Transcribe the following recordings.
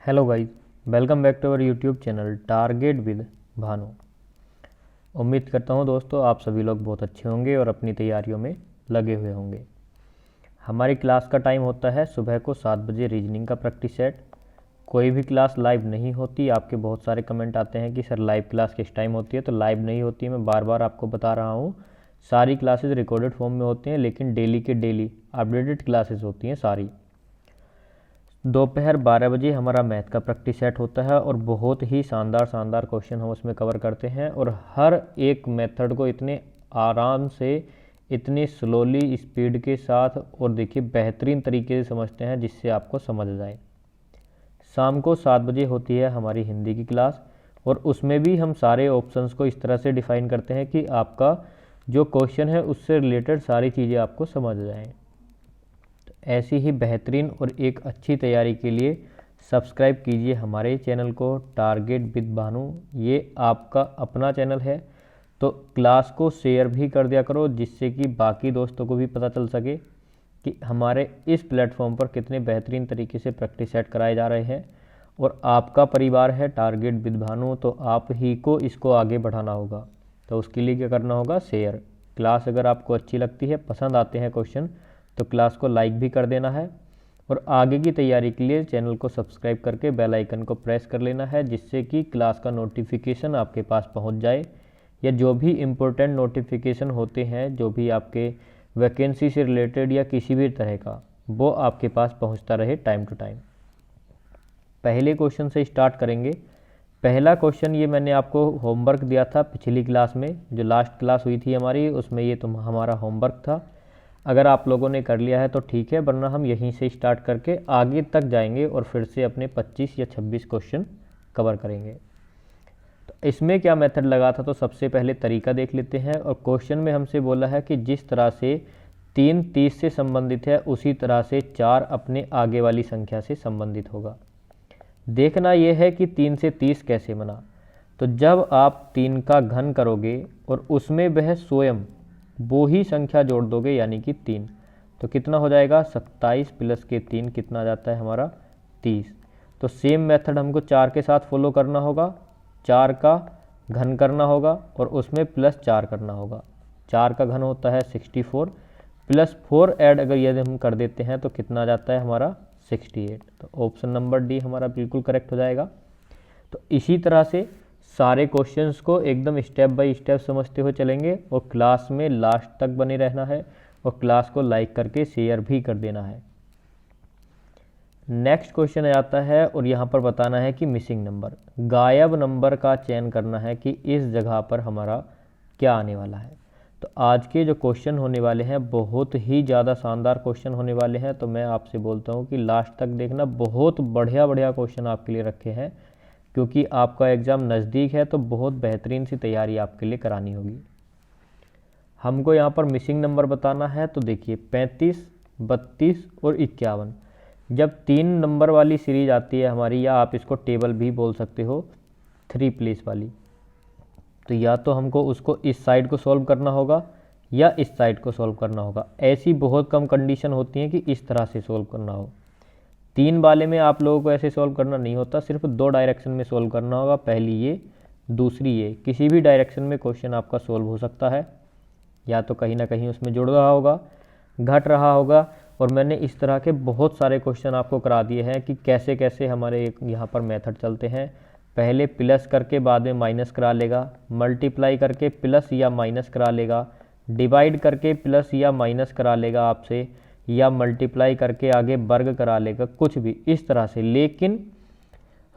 Hello guys, welcome back to our YouTube channel target with Bhanu. उम्मीद करता हूँ दोस्तों आप सभी लोग बहुत अच्छे होंगे और अपनी तैयारियों में लगे हुए होंगे। हमारी क्लास का टाइम होता है सुबह को 7 बजे रीजनिंग का प्रैक्टिस सेट। कोई भी क्लास लाइव नहीं होती। आपके बहुत सारे कमेंट आते हैं कि सर लाइव क्लास किस टाइम होती है, तो लाइव नहीं होती है। मैं बार बार आपको बता रहा हूँ, सारी क्लासेस रिकॉर्डेड फॉर्म में होती हैं, लेकिन डेली के डेली अपडेटेड क्लासेस होती हैं सारी। दोपहर 12 बजे हमारा मैथ का प्रैक्टिस सेट होता है और बहुत ही शानदार शानदार क्वेश्चन हम उसमें कवर करते हैं और हर एक मेथड को इतने आराम से, इतनी स्लोली स्पीड के साथ और देखिए बेहतरीन तरीके से समझते हैं जिससे आपको समझ जाए। शाम को 7 बजे होती है हमारी हिंदी की क्लास और उसमें भी हम सारे ऑप्शंस को इस तरह से डिफ़ाइन करते हैं कि आपका जो क्वेश्चन है उससे रिलेटेड सारी चीज़ें आपको समझ जाएँ। ऐसी ही बेहतरीन और एक अच्छी तैयारी के लिए सब्सक्राइब कीजिए हमारे चैनल को टारगेट विद भानु। ये आपका अपना चैनल है, तो क्लास को शेयर भी कर दिया करो जिससे कि बाकी दोस्तों को भी पता चल सके कि हमारे इस प्लेटफॉर्म पर कितने बेहतरीन तरीके से प्रैक्टिस सेट कराए जा रहे हैं। और आपका परिवार है टारगेट विद भानु, तो आप ही को इसको आगे बढ़ाना होगा। तो उसके लिए क्या करना होगा, शेयर। क्लास अगर आपको अच्छी लगती है, पसंद आते हैं क्वेश्चन, तो क्लास को लाइक भी कर देना है और आगे की तैयारी के लिए चैनल को सब्सक्राइब करके बेल आइकन को प्रेस कर लेना है जिससे कि क्लास का नोटिफिकेशन आपके पास पहुंच जाए, या जो भी इम्पोर्टेंट नोटिफिकेशन होते हैं, जो भी आपके वैकेंसी से रिलेटेड या किसी भी तरह का, वो आपके पास पहुंचता रहे टाइम टू टाइम। पहले क्वेश्चन से स्टार्ट करेंगे। पहला क्वेश्चन ये मैंने आपको होमवर्क दिया था पिछली क्लास में, जो लास्ट क्लास हुई थी हमारी, उसमें ये हमारा होमवर्क था। अगर आप लोगों ने कर लिया है तो ठीक है, वरना हम यहीं से स्टार्ट करके आगे तक जाएंगे और फिर से अपने 25 या 26 क्वेश्चन कवर करेंगे। तो इसमें क्या मेथड लगा था, तो सबसे पहले तरीका देख लेते हैं। और क्वेश्चन में हमसे बोला है कि जिस तरह से 3 30 से संबंधित है, उसी तरह से 4 अपने आगे वाली संख्या से संबंधित होगा। देखना यह है कि 3 से 30 कैसे बना। तो जब आप 3 का घन करोगे और उसमें वह स्वयं वो ही संख्या जोड़ दोगे, यानी कि 3, तो कितना हो जाएगा, 27 प्लस के 3 कितना आ जाता है हमारा, 30। तो सेम मेथड हमको 4 के साथ फॉलो करना होगा। 4 का घन करना होगा और उसमें प्लस 4 करना होगा। 4 का घन होता है 64, प्लस 4 ऐड अगर यदि हम कर देते हैं तो कितना आ जाता है हमारा 68। तो ऑप्शन नंबर डी हमारा बिल्कुल करेक्ट हो जाएगा। तो इसी तरह से सारे क्वेश्चंस को एकदम स्टेप बाय स्टेप समझते हुए चलेंगे और क्लास में लास्ट तक बने रहना है और क्लास को लाइक करके शेयर भी कर देना है। नेक्स्ट क्वेश्चन आ जाता है और यहाँ पर बताना है कि मिसिंग नंबर, गायब नंबर का चयन करना है कि इस जगह पर हमारा क्या आने वाला है। तो आज के जो क्वेश्चन होने वाले हैं बहुत ही ज़्यादा शानदार क्वेश्चन होने वाले हैं, तो मैं आपसे बोलता हूँ कि लास्ट तक देखना। बहुत बढ़िया बढ़िया क्वेश्चन आपके लिए रखे हैं, क्योंकि आपका एग्ज़ाम नज़दीक है, तो बहुत बेहतरीन सी तैयारी आपके लिए करानी होगी। हमको यहाँ पर मिसिंग नंबर बताना है। तो देखिए 35, 32 और 51, जब 3 नंबर वाली सीरीज आती है हमारी, या आप इसको टेबल भी बोल सकते हो 3 प्लेस वाली, तो या तो हमको उसको इस साइड को सॉल्व करना होगा या इस साइड को सॉल्व करना होगा। ऐसी बहुत कम कंडीशन होती हैं कि इस तरह से सॉल्व करना हो। 3 वाले में आप लोगों को ऐसे सॉल्व करना नहीं होता, सिर्फ 2 डायरेक्शन में सॉल्व करना होगा, पहली ये, दूसरी ये। किसी भी डायरेक्शन में क्वेश्चन आपका सॉल्व हो सकता है, या तो कहीं ना कहीं उसमें जुड़ रहा होगा, घट रहा होगा। और मैंने इस तरह के बहुत सारे क्वेश्चन आपको करा दिए हैं कि कैसे कैसे हमारे यहाँ पर मेथड चलते हैं। पहले प्लस करके बाद में माइनस करा लेगा, मल्टीप्लाई करके प्लस या माइनस करा लेगा, डिवाइड करके प्लस या माइनस करा लेगा आपसे, या मल्टीप्लाई करके आगे वर्ग करा लेगा, कुछ भी इस तरह से। लेकिन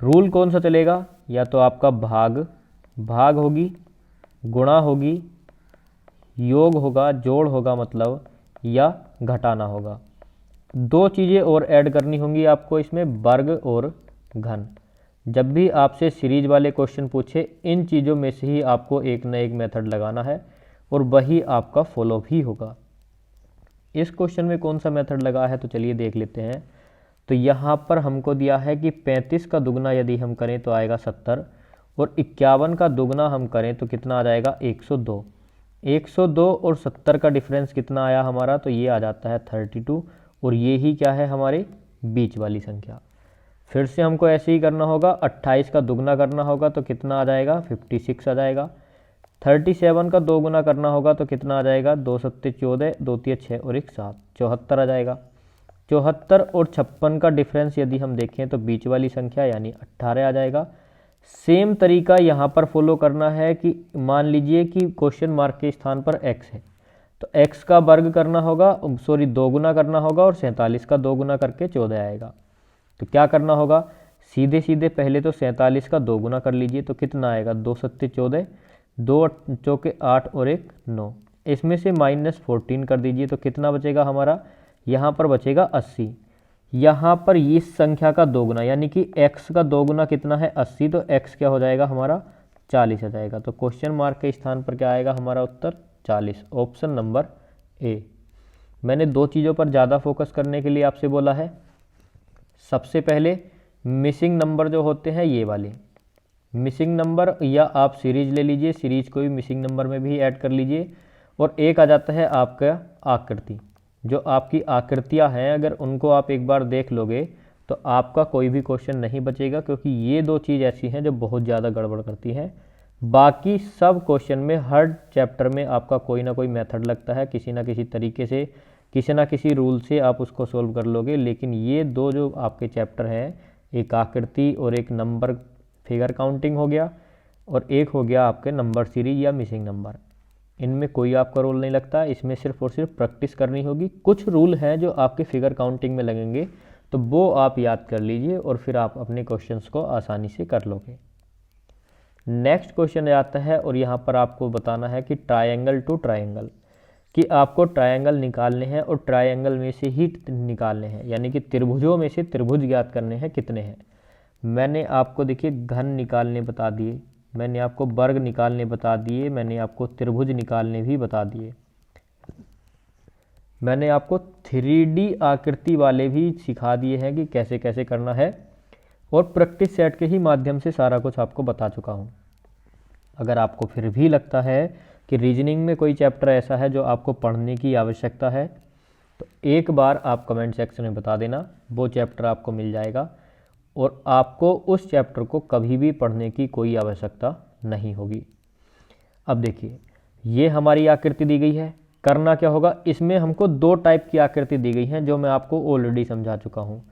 रूल कौन सा चलेगा, या तो आपका भाग होगी, गुणा होगी, योग होगा, जोड़ होगा मतलब, या घटाना होगा। 2 चीज़ें और ऐड करनी होंगी आपको इसमें, वर्ग और घन। जब भी आपसे सीरीज वाले क्वेश्चन पूछे, इन चीज़ों में से ही आपको एक न एक मेथड लगाना है और वही आपका फॉलो भी होगा। इस क्वेश्चन में कौन सा मेथड लगा है, तो चलिए देख लेते हैं। तो यहाँ पर हमको दिया है कि 35 का दुगना यदि हम करें तो आएगा 70, और 51 का दुगना हम करें तो कितना आ जाएगा 102। 102 और 70 का डिफरेंस कितना आया हमारा, तो ये आ जाता है 32, और ये ही क्या है हमारे बीच वाली संख्या। फिर से हमको ऐसे ही करना होगा, 28 का दुगना करना होगा तो कितना आ जाएगा, 56 आ जाएगा। 37 का 2 गुना करना होगा तो कितना आ जाएगा, 2 सत्ते 14, 2 तिया 6 और 1 7, 74 आ जाएगा। 74 और 56 का डिफरेंस यदि हम देखें तो बीच वाली संख्या यानी 18 आ जाएगा। सेम तरीका यहाँ पर फॉलो करना है कि मान लीजिए कि क्वेश्चन मार्क के स्थान पर x है, तो x का वर्ग करना होगा, सॉरी 2 गुना करना होगा और 47 का 2 गुना करके 14 आएगा। तो क्या करना होगा, सीधे सीधे पहले तो 47 का 2 गुना कर लीजिए तो कितना आएगा, 2 सत्ते 14, 2 चौके 8 और 1 9। इसमें से -14 कर दीजिए तो कितना बचेगा हमारा, यहाँ पर बचेगा 80। यहाँ पर इस संख्या का 2 गुना यानी कि x का 2 गुना कितना है 80, तो x क्या हो जाएगा हमारा 40 आ जाएगा। तो क्वेश्चन मार्क के स्थान पर क्या आएगा हमारा उत्तर 40, ऑप्शन नंबर ए। मैंने 2 चीज़ों पर ज़्यादा फोकस करने के लिए आपसे बोला है। सबसे पहले मिसिंग नंबर जो होते हैं ये वाले मिसिंग नंबर, या आप सीरीज ले लीजिए, सीरीज को भी मिसिंग नंबर में भी ऐड कर लीजिए। और एक आ जाता है आपका आकृति, जो आपकी आकृतियां हैं अगर उनको आप एक बार देख लोगे तो आपका कोई भी क्वेश्चन नहीं बचेगा, क्योंकि ये 2 चीज़ ऐसी हैं जो बहुत ज़्यादा गड़बड़ करती हैं। बाकी सब क्वेश्चन में हर चैप्टर में आपका कोई ना कोई मेथड लगता है, किसी ना किसी तरीके से, किसी ना किसी रूल से आप उसको सोल्व कर लोगे। लेकिन ये 2 जो आपके चैप्टर हैं, एक आकृति और एक नंबर फिगर काउंटिंग हो गया, और एक हो गया आपके नंबर सीरीज या मिसिंग नंबर, इनमें कोई आपका रूल नहीं लगता। इसमें सिर्फ और सिर्फ प्रैक्टिस करनी होगी। कुछ रूल हैं जो आपके फिगर काउंटिंग में लगेंगे, तो वो आप याद कर लीजिए और फिर आप अपने क्वेश्चंस को आसानी से कर लोगे। नेक्स्ट क्वेश्चन आता है और यहाँ पर आपको बताना है कि ट्रायंगल टू ट्रायंगल, कि आपको ट्रायंगल निकालने हैं और ट्रायंगल में से ही निकालने हैं, यानी कि त्रिभुजों में से त्रिभुज ज्ञात करने हैं कितने हैं। मैंने आपको देखिए घन निकालने बता दिए, मैंने आपको वर्ग निकालने बता दिए, मैंने आपको त्रिभुज निकालने भी बता दिए, मैंने आपको 3D आकृति वाले भी सिखा दिए हैं कि कैसे कैसे करना है, और प्रैक्टिस सेट के ही माध्यम से सारा कुछ आपको बता चुका हूँ। अगर आपको फिर भी लगता है कि रीजनिंग में कोई चैप्टर ऐसा है जो आपको पढ़ने की आवश्यकता है, तो एक बार आप कमेंट सेक्शन में बता देना, वो चैप्टर आपको मिल जाएगा और आपको उस चैप्टर को कभी भी पढ़ने की कोई आवश्यकता नहीं होगी। अब देखिए ये हमारी आकृति दी गई है, करना क्या होगा, इसमें हमको 2 टाइप की आकृति दी गई हैं जो मैं आपको ऑलरेडी समझा चुका हूँ।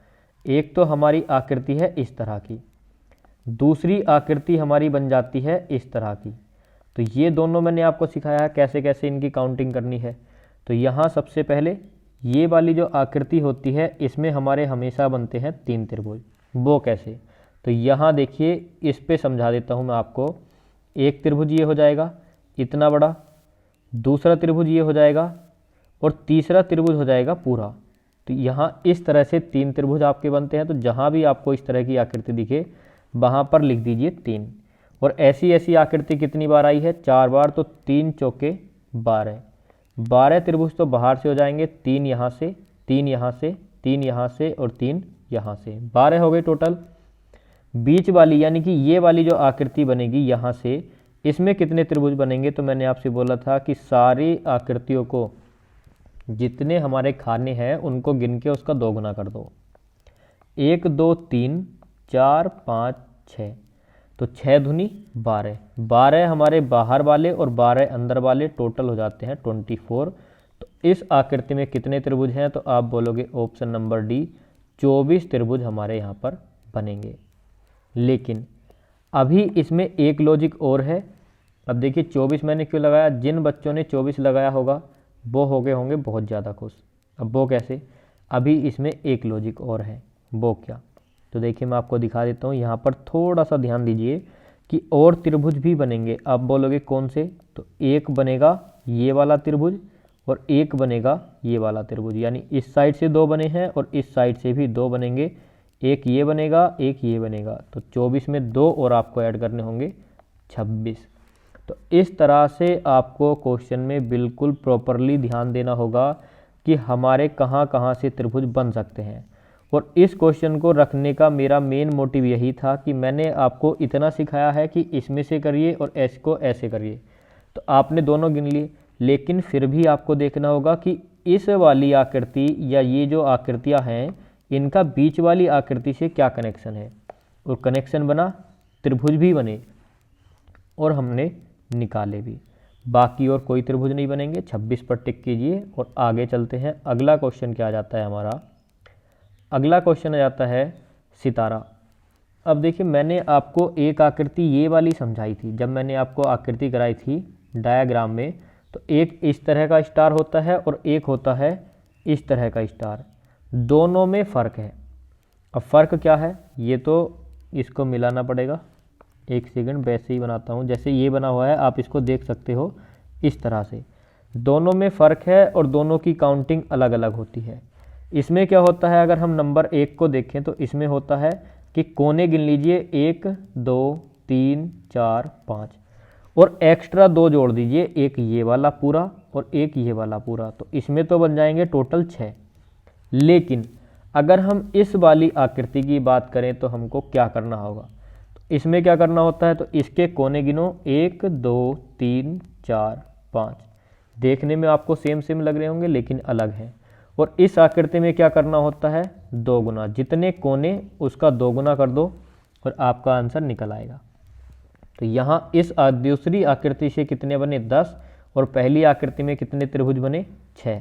एक तो हमारी आकृति है इस तरह की, दूसरी आकृति हमारी बन जाती है इस तरह की। तो ये दोनों मैंने आपको सिखाया है कैसे कैसे इनकी काउंटिंग करनी है। तो यहाँ सबसे पहले ये वाली जो आकृति होती है इसमें हमारे हमेशा बनते हैं 3 त्रिभुज। वो कैसे, तो यहाँ देखिए इस पे समझा देता हूँ मैं आपको। एक त्रिभुज ये हो जाएगा इतना बड़ा, दूसरा त्रिभुज ये हो जाएगा, और तीसरा त्रिभुज हो जाएगा पूरा। तो यहाँ इस तरह से 3 त्रिभुज आपके बनते हैं। तो जहाँ भी आपको इस तरह की आकृति दिखे वहाँ पर लिख दीजिए 3। और ऐसी ऐसी आकृति कितनी बार आई है, 4 बार। तो 3 चौके 12, 12 त्रिभुज तो बाहर से हो जाएंगे, 3 यहाँ से, 3 यहाँ से, 3 यहाँ से और 3 यहाँ से, 12 हो गए टोटल। बीच वाली यानी कि ये वाली जो आकृति बनेगी यहाँ से, इसमें कितने त्रिभुज बनेंगे, तो मैंने आपसे बोला था कि सारी आकृतियों को जितने हमारे खाने हैं उनको गिन के उसका 2 गुना कर दो। 1 2 3 4 5 6, तो 6 दूनी 12, 12 हमारे बाहर वाले और 12 अंदर वाले, टोटल हो जाते हैं 24। तो इस आकृति में कितने त्रिभुज हैं, तो आप बोलोगे ऑप्शन नंबर डी, 24 त्रिभुज हमारे यहाँ पर बनेंगे। लेकिन अभी इसमें एक लॉजिक और है। अब देखिए 24 मैंने क्यों लगाया, जिन बच्चों ने 24 लगाया होगा वो हो गए होंगे बहुत ज़्यादा खुश। अब वो कैसे, अभी इसमें एक लॉजिक और है, वो क्या, तो देखिए मैं आपको दिखा देता हूँ। यहाँ पर थोड़ा सा ध्यान दीजिए कि और त्रिभुज भी बनेंगे। आप बोलोगे कौन से, तो एक बनेगा ये वाला त्रिभुज और एक बनेगा ये वाला त्रिभुज, यानी इस साइड से 2 बने हैं और इस साइड से भी 2 बनेंगे। एक ये बनेगा, एक ये बनेगा, तो 24 में 2 और आपको ऐड करने होंगे 26। तो इस तरह से आपको क्वेश्चन में बिल्कुल प्रॉपरली ध्यान देना होगा कि हमारे कहाँ कहाँ से त्रिभुज बन सकते हैं। और इस क्वेश्चन को रखने का मेरा मेन मोटिव यही था कि मैंने आपको इतना सिखाया है कि इसमें से करिए और ऐसे को ऐसे करिए, तो आपने दोनों गिन लिए। लेकिन फिर भी आपको देखना होगा कि इस वाली आकृति या ये जो आकृतियाँ हैं इनका बीच वाली आकृति से क्या कनेक्शन है, और कनेक्शन बना, त्रिभुज भी बने और हमने निकाले भी। बाकी और कोई त्रिभुज नहीं बनेंगे। 26 पर टिक कीजिए और आगे चलते हैं। अगला क्वेश्चन क्या आ जाता है हमारा, अगला क्वेश्चन आ जाता है सितारा। अब देखिए मैंने आपको एक आकृति ये वाली समझाई थी, जब मैंने आपको आकृति कराई थी डायग्राम में, तो एक इस तरह का स्टार होता है और एक होता है इस तरह का स्टार, दोनों में फ़र्क है। अब फ़र्क क्या है, ये तो इसको मिलाना पड़ेगा, एक सेकंड वैसे ही बनाता हूँ जैसे ये बना हुआ है, आप इसको देख सकते हो इस तरह से। दोनों में फ़र्क है और दोनों की काउंटिंग अलग अलग होती है। इसमें क्या होता है, अगर हम नंबर 1 को देखें तो इसमें होता है कि कोने गिन लीजिए 1 2 3 4 5 और एक्स्ट्रा 2 जोड़ दीजिए, एक ये वाला पूरा और एक ये वाला पूरा, तो इसमें तो बन जाएंगे टोटल 6। लेकिन अगर हम इस वाली आकृति की बात करें तो हमको क्या करना होगा, तो इसमें क्या करना होता है, तो इसके कोने गिनो 1 2 3 4 5, देखने में आपको सेम सेम लग रहे होंगे लेकिन अलग हैं। और इस आकृति में क्या करना होता है, 2 गुना, जितने कोने उसका 2 गुना कर दो और आपका आंसर निकल आएगा। तो यहाँ इस दूसरी आकृति से कितने बने, 10, और पहली आकृति में कितने त्रिभुज बने, 6।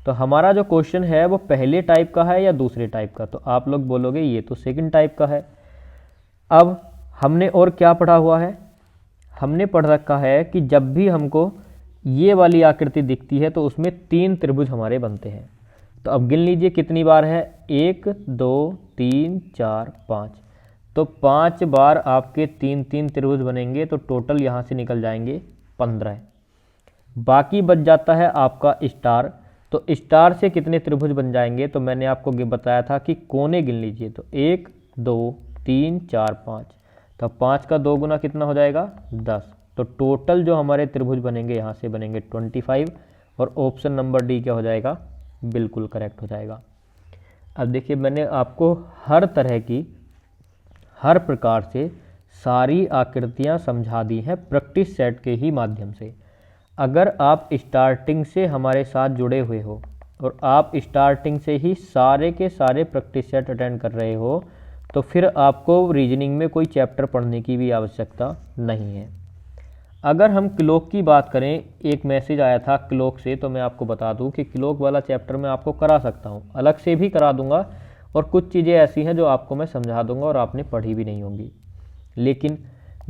तो हमारा जो क्वेश्चन है वो पहले टाइप का है या दूसरे टाइप का, तो आप लोग बोलोगे ये तो सेकंड टाइप का है। अब हमने और क्या पढ़ा हुआ है, हमने पढ़ रखा है कि जब भी हमको ये वाली आकृति दिखती है तो उसमें 3 त्रिभुज हमारे बनते हैं। तो अब गिन लीजिए कितनी बार है, 1 2 3 4 5, तो 5 बार आपके 3 त्रिभुज बनेंगे, तो टोटल यहाँ से निकल जाएंगे 15। बाकी बच जाता है आपका स्टार, तो स्टार से कितने त्रिभुज बन जाएंगे, तो मैंने आपको बताया था कि कोने गिन लीजिए, तो 1 2 3 4 5, तो 5 का 2 गुना कितना हो जाएगा, 10। तो टोटल जो हमारे त्रिभुज बनेंगे यहाँ से बनेंगे 25, और ऑप्शन नंबर डी क्या हो जाएगा, बिल्कुल करेक्ट हो जाएगा। अब देखिए मैंने आपको हर तरह की, हर प्रकार से सारी आकृतियाँ समझा दी हैं प्रैक्टिस सेट के ही माध्यम से। अगर आप स्टार्टिंग से हमारे साथ जुड़े हुए हो और आप स्टार्टिंग से ही सारे के सारे प्रैक्टिस सेट अटेंड कर रहे हो, तो फिर आपको रीजनिंग में कोई चैप्टर पढ़ने की भी आवश्यकता नहीं है। अगर हम क्लोक की बात करें, एक मैसेज आया था क्लोक से, तो मैं आपको बता दूं कि क्लोक वाला चैप्टर मैं आपको करा सकता हूं, अलग से भी करा दूंगा, और कुछ चीज़ें ऐसी हैं जो आपको मैं समझा दूंगा और आपने पढ़ी भी नहीं होंगी। लेकिन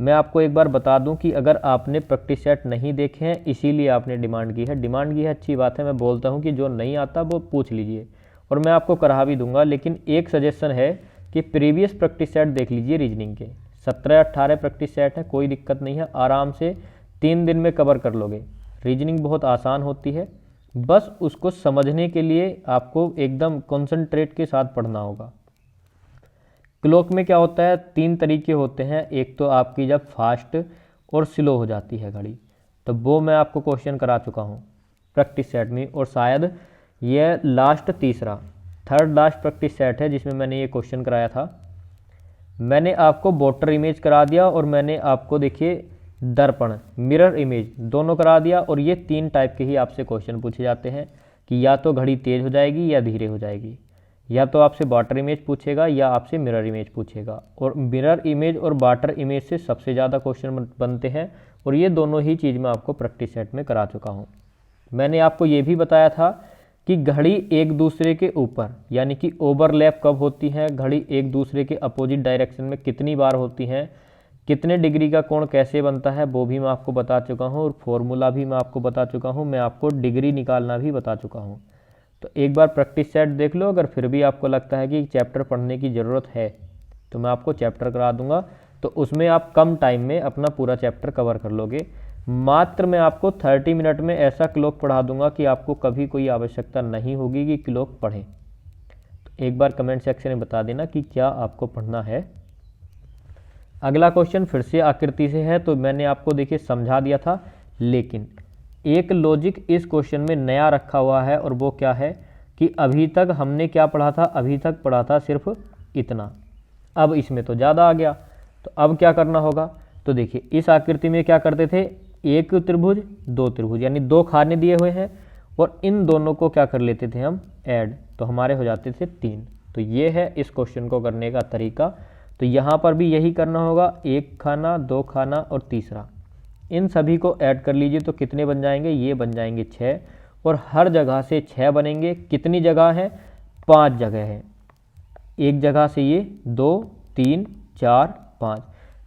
मैं आपको एक बार बता दूं कि अगर आपने प्रैक्टिस सेट नहीं देखे हैं, इसीलिए आपने डिमांड की है, अच्छी बात है, मैं बोलता हूँ कि जो नहीं आता वो पूछ लीजिए और मैं आपको करा भी दूंगा। लेकिन एक सजेशन है कि प्रीवियस प्रैक्टिस सेट देख लीजिए रीजनिंग के, 17-18 प्रैक्टिस सेट है, कोई दिक्कत नहीं है, आराम से 3 दिन में कवर कर लोगे। रीजनिंग बहुत आसान होती है, बस उसको समझने के लिए आपको एकदम कंसंट्रेट के साथ पढ़ना होगा। क्लॉक में क्या होता है, 3 तरीके होते हैं। एक तो आपकी जब फास्ट और स्लो हो जाती है घड़ी, तो वो मैं आपको क्वेश्चन करा चुका हूँ प्रैक्टिस सेट में, और शायद ये last third last practice set है जिसमें मैंने ये क्वेश्चन कराया था। मैंने आपको वाटर इमेज करा दिया और मैंने आपको देखिए दर्पण मिरर इमेज दोनों करा दिया, और ये 3 टाइप के ही आपसे क्वेश्चन पूछे जाते हैं कि या तो घड़ी तेज़ हो जाएगी या धीरे हो जाएगी, या तो आपसे वाटर इमेज पूछेगा या आपसे मिरर इमेज पूछेगा। और मिरर इमेज और वाटर इमेज से सबसे ज़्यादा क्वेश्चन बनते हैं, और ये दोनों ही चीज़ मैं आपको प्रैक्टिस सेट में करा चुका हूँ। मैंने आपको ये भी बताया था कि घड़ी एक दूसरे के ऊपर यानी कि ओवरलैप कब होती है, घड़ी एक दूसरे के अपोजिट डायरेक्शन में कितनी बार होती हैं, कितने डिग्री का कोण कैसे बनता है वो भी मैं आपको बता चुका हूँ, और फॉर्मूला भी मैं आपको बता चुका हूँ, मैं आपको डिग्री निकालना भी बता चुका हूँ। तो एक बार प्रैक्टिस सेट देख लो, अगर फिर भी आपको लगता है कि चैप्टर पढ़ने की ज़रूरत है तो मैं आपको चैप्टर करा दूंगा, तो उसमें आप कम टाइम में अपना पूरा चैप्टर कवर कर लोगे। मात्र मैं आपको 30 मिनट में ऐसा क्लॉक पढ़ा दूंगा कि आपको कभी कोई आवश्यकता नहीं होगी कि क्लॉक पढ़ें। तो एक बार कमेंट सेक्शन में बता देना कि क्या आपको पढ़ना है। अगला क्वेश्चन फिर से आकृति से है, तो मैंने आपको देखिए समझा दिया था, लेकिन एक लॉजिक इस क्वेश्चन में नया रखा हुआ है, और वो क्या है कि अभी तक हमने क्या पढ़ा था, अभी तक पढ़ा था सिर्फ इतना, अब इसमें तो ज़्यादा आ गया। तो अब क्या करना होगा, तो देखिए इस आकृति में क्या करते थे, 1 त्रिभुज 2 त्रिभुज यानी 2 खाने दिए हुए हैं, और इन दोनों को क्या कर लेते थे हम ऐड, तो हमारे हो जाते थे 3। तो ये है इस क्वेश्चन को करने का तरीका। तो यहाँ पर भी यही करना होगा, 1 खाना, 2 खाना और तीसरा, इन सभी को ऐड कर लीजिए तो कितने बन जाएंगे, ये बन जाएंगे 6, और हर जगह से 6 बनेंगे। कितनी जगह है, 5 जगह है। एक जगह से ये 2, 3, 4, 5,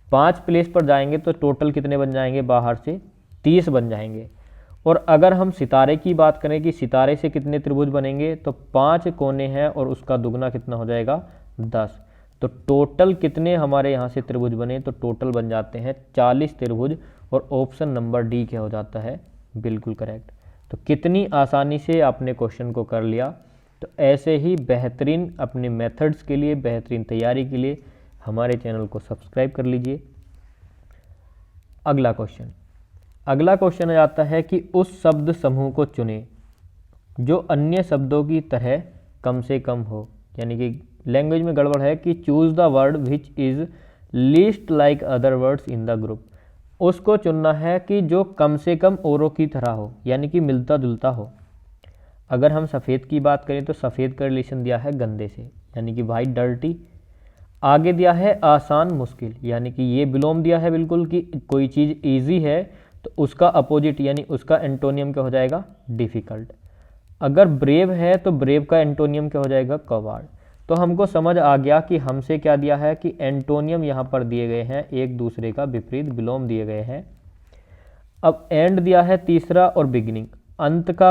5 प्लेस पर जाएंगे तो टोटल कितने बन जाएंगे, बाहर से 30 बन जाएंगे। और अगर हम सितारे की बात करें कि सितारे से कितने त्रिभुज बनेंगे, तो 5 कोने हैं और उसका दुगना कितना हो जाएगा, 10। तो टोटल कितने हमारे यहाँ से त्रिभुज बने, तो टोटल बन जाते हैं 40 त्रिभुज, और ऑप्शन नंबर डी क्या हो जाता है, बिल्कुल करेक्ट। तो कितनी आसानी से आपने क्वेश्चन को कर लिया। तो ऐसे ही बेहतरीन अपने मेथड्स के लिए, बेहतरीन तैयारी के लिए हमारे चैनल को सब्सक्राइब कर लीजिए। अगला क्वेश्चन आ जाता है कि उस शब्द समूह को चुनें जो अन्य शब्दों की तरह कम से कम हो, यानी कि लैंग्वेज में गड़बड़ है कि choose the word which is least like other words in the group. उसको चुनना है कि जो कम से कम औरों की तरह हो, यानी कि मिलता जुलता हो। अगर हम सफ़ेद की बात करें तो सफ़ेद का रिलेशन दिया है गंदे से, यानी कि वाइट डर्टी। आगे दिया है आसान मुश्किल, यानी कि ये विलोम दिया है बिल्कुल कि कोई चीज़ ईजी है तो उसका अपोजिट यानी उसका एंटोनियम क्या हो जाएगा, डिफ़िकल्ट। अगर ब्रेव है तो ब्रेव का एंटोनियम क्या हो जाएगा, कवर्ड। तो हमको समझ आ गया कि हमसे क्या दिया है कि एंटोनियम यहाँ पर दिए गए हैं, एक दूसरे का विपरीत विलोम दिए गए हैं। अब एंड दिया है तीसरा और बिगिनिंग, अंत का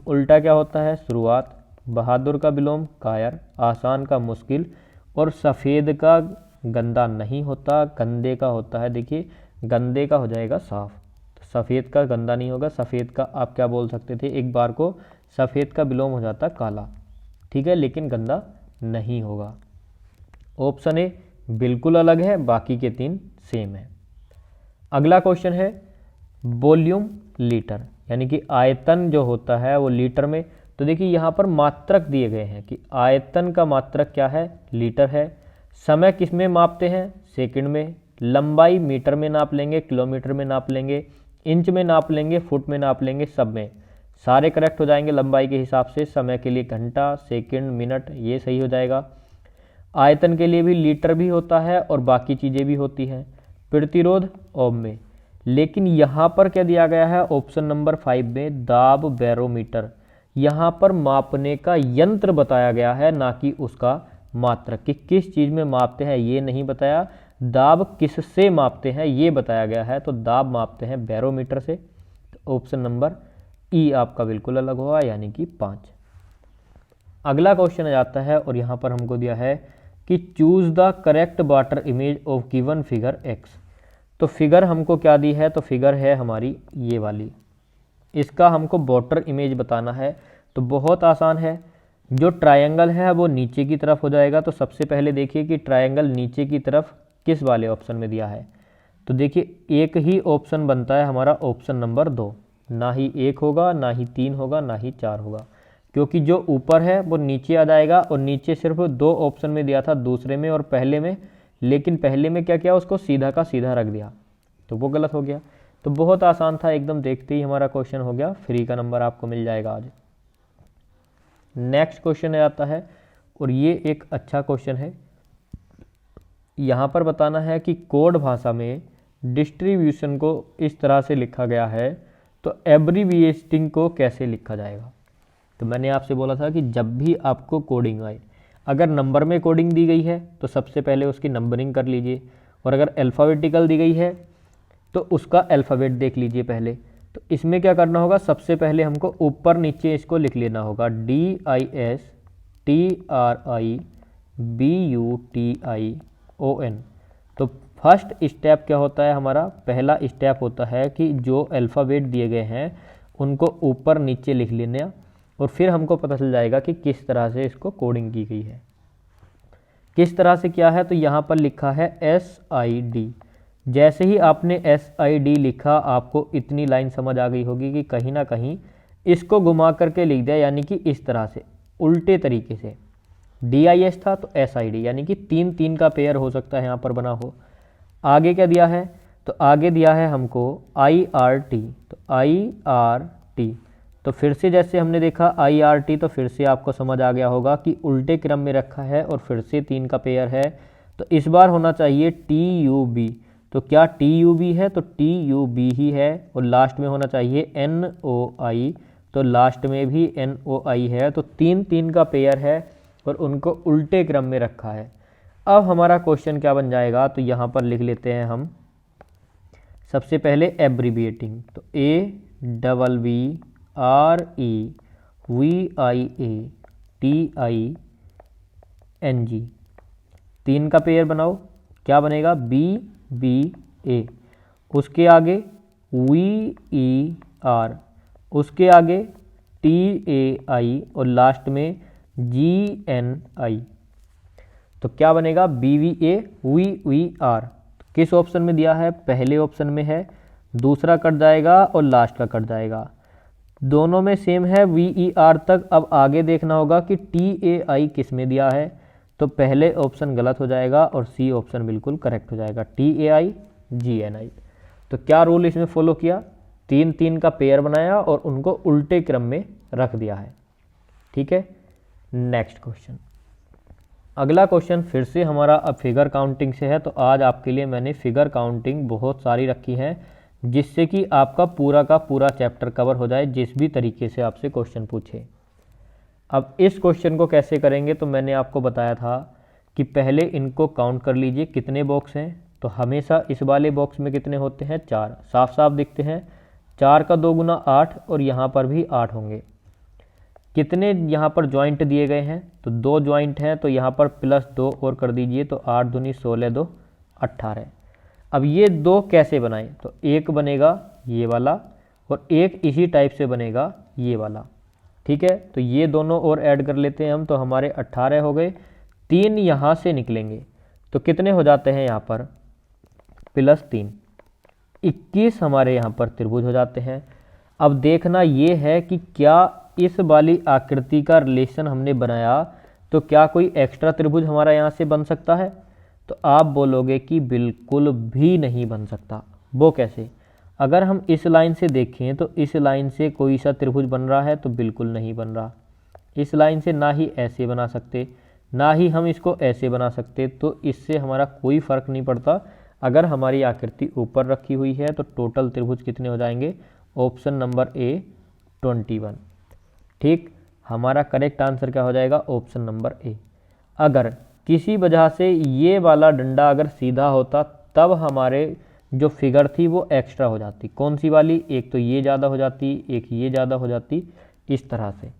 उल्टा क्या होता है, शुरुआत। बहादुर का विलोम कायर, आसान का मुश्किल, और सफ़ेद का गंदा नहीं होता, गंदे का होता है। देखिए गंदे का हो जाएगा साफ, तो सफ़ेद का गंदा नहीं होगा। सफ़ेद का आप क्या बोल सकते थे, एक बार को सफ़ेद का विलोम हो जाता काला, ठीक है, लेकिन गंदा नहीं होगा। ऑप्शन ए बिल्कुल अलग है, बाकी के 3 सेम है। अगला क्वेश्चन है वॉल्यूम लीटर, यानी कि आयतन जो होता है वो लीटर में। तो देखिए यहाँ पर मात्रक दिए गए हैं कि आयतन का मात्रक क्या है, लीटर है। समय किस में मापते हैं, सेकंड में। लंबाई मीटर में नाप लेंगे, किलोमीटर में नाप लेंगे, इंच में नाप लेंगे, फुट में नाप लेंगे, सब में सारे करेक्ट हो जाएंगे लंबाई के हिसाब से। समय के लिए घंटा, सेकंड, मिनट, ये सही हो जाएगा। आयतन के लिए भी लीटर भी होता है और बाकी चीज़ें भी होती हैं। प्रतिरोध ओम में, लेकिन यहाँ पर क्या दिया गया है, ऑप्शन नंबर 5 में दाब बैरोमीटर। यहाँ पर मापने का यंत्र बताया गया है, ना कि उसका मात्रक, कि किस चीज़ में मापते हैं ये नहीं बताया। दाब किससे मापते हैं ये बताया गया है, तो दाब मापते हैं बैरोमीटर से। तो ऑप्शन नंबर ई आपका बिल्कुल अलग होगा, यानी कि 5। अगला क्वेश्चन आ जाता है और यहाँ पर हमको दिया है कि choose the correct water image of given figure x. तो फिगर हमको क्या दी है, तो फिगर है हमारी ये वाली, इसका हमको वाटर इमेज बताना है। तो बहुत आसान है, जो ट्रायंगल है वो नीचे की तरफ हो जाएगा। तो सबसे पहले देखिए कि ट्रायंगल नीचे की तरफ किस वाले ऑप्शन में दिया है। तो देखिए एक ही ऑप्शन बनता है हमारा, ऑप्शन नंबर 2। ना ही 1 होगा, ना ही 3 होगा, ना ही 4 होगा, क्योंकि जो ऊपर है वो नीचे आ जाएगा। और नीचे सिर्फ 2 ऑप्शन में दिया था, दूसरे में और पहले में, लेकिन पहले में क्या किया, उसको सीधा का सीधा रख दिया, तो वो गलत हो गया। तो बहुत आसान था एकदम, देखते ही हमारा क्वेश्चन हो गया, फ्री का नंबर आपको मिल जाएगा आज। नेक्स्ट क्वेश्चन आता है और ये एक अच्छा क्वेश्चन है। यहाँ पर बताना है कि कोड भाषा में डिस्ट्रीब्यूशन को इस तरह से लिखा गया है, तो एब्रीविएटिंग को कैसे लिखा जाएगा। तो मैंने आपसे बोला था कि जब भी आपको कोडिंग आए, अगर नंबर में कोडिंग दी गई है तो सबसे पहले उसकी नंबरिंग कर लीजिए, और अगर अल्फ़ाबेटिकल दी गई है तो उसका अल्फ़ाबेट देख लीजिए पहले। तो इसमें क्या करना होगा, सबसे पहले हमको ऊपर नीचे इसको लिख लेना होगा, DISTRIBUTION। तो फर्स्ट स्टेप क्या होता है हमारा, पहला स्टेप होता है कि जो अल्फ़ाबेट दिए गए हैं उनको ऊपर नीचे लिख लेना, और फिर हमको पता चल जाएगा कि किस तरह से इसको कोडिंग की गई है। किस तरह से क्या है, तो यहाँ पर लिखा है SID। जैसे ही आपने SID लिखा, आपको इतनी लाइन समझ आ गई होगी कि कहीं ना कहीं इसको घुमा करके लिख दिया, यानी कि इस तरह से उल्टे तरीके से। DIS था तो SID, यानी कि 3 का पेयर हो सकता है यहाँ पर बना हो। आगे क्या दिया है, तो आगे दिया है हमको IRT, तो IRT, तो फिर से जैसे हमने देखा IRT, तो फिर से आपको समझ आ गया होगा कि उल्टे क्रम में रखा है और फिर से 3 का पेयर है। तो इस बार होना चाहिए TUB। तो क्या TUB है? तो TUB ही है। और लास्ट में होना चाहिए NOI, तो लास्ट में भी NOI है। तो 3 का पेयर है और उनको उल्टे क्रम में रखा है। अब हमारा क्वेश्चन क्या बन जाएगा? तो यहाँ पर लिख लेते हैं हम सबसे पहले एब्रीविएटिंग। तो ABBREVIATING, 3 का पेयर बनाओ, क्या बनेगा? BBA, उसके आगे VER, उसके आगे TAI और लास्ट में GNI। तो क्या बनेगा? BVA VER। किस ऑप्शन में दिया है? पहले ऑप्शन में है। दूसरा कट जाएगा और लास्ट का कट जाएगा, दोनों में सेम है VER तक। अब आगे देखना होगा कि TAI किस में दिया है। तो पहले ऑप्शन गलत हो जाएगा और सी ऑप्शन बिल्कुल करेक्ट हो जाएगा, TAI GNI। तो क्या रूल इसमें फॉलो किया? 3 का पेयर बनाया और उनको उल्टे क्रम में रख दिया है। ठीक है, नेक्स्ट क्वेश्चन। अगला क्वेश्चन फिर से हमारा अब फिगर काउंटिंग से है। तो आज आपके लिए मैंने फिगर काउंटिंग बहुत सारी रखी है, जिससे कि आपका पूरा का पूरा चैप्टर कवर हो जाए, जिस भी तरीके से आपसे क्वेश्चन पूछे। अब इस क्वेश्चन को कैसे करेंगे? तो मैंने आपको बताया था कि पहले इनको काउंट कर लीजिए कितने बॉक्स हैं। तो हमेशा इस वाले बॉक्स में कितने होते हैं? 4, साफ साफ दिखते हैं। 4 का 2 गुना 8 और यहाँ पर भी 8 होंगे। कितने यहाँ पर जॉइंट दिए गए हैं? तो 2 जॉइंट हैं, तो यहाँ पर +2 और कर दीजिए, तो 8 दूनी 16, 2 18। अब ये 2 कैसे बनाएं? तो एक बनेगा ये वाला और एक इसी टाइप से बनेगा ये वाला। ठीक है, तो ये दोनों और ऐड कर लेते हैं हम, तो हमारे 18 हो गए। 3 यहाँ से निकलेंगे, तो कितने हो जाते हैं यहाँ पर? +3, 21 हमारे यहाँ पर त्रिभुज हो जाते हैं। अब देखना ये है कि क्या इस वाली आकृति का रिलेशन हमने बनाया तो क्या कोई एक्स्ट्रा त्रिभुज हमारा यहाँ से बन सकता है? तो आप बोलोगे कि बिल्कुल भी नहीं बन सकता। वो कैसे? अगर हम इस लाइन से देखें तो इस लाइन से कोई सा त्रिभुज बन रहा है? तो बिल्कुल नहीं बन रहा। इस लाइन से ना ही ऐसे बना सकते, ना ही हम इसको ऐसे बना सकते। तो इससे हमारा कोई फ़र्क नहीं पड़ता। अगर हमारी आकृति ऊपर रखी हुई है तो टोटल त्रिभुज कितने हो जाएंगे? Option number A 21। ठीक, हमारा करेक्ट आंसर क्या हो जाएगा? Option number A। अगर किसी वजह से ये वाला डंडा अगर सीधा होता तब हमारे जो फिगर थी वो एक्स्ट्रा हो जाती। कौन सी वाली? एक तो ये ज़्यादा हो जाती, एक ये ज़्यादा हो जाती, इस तरह से।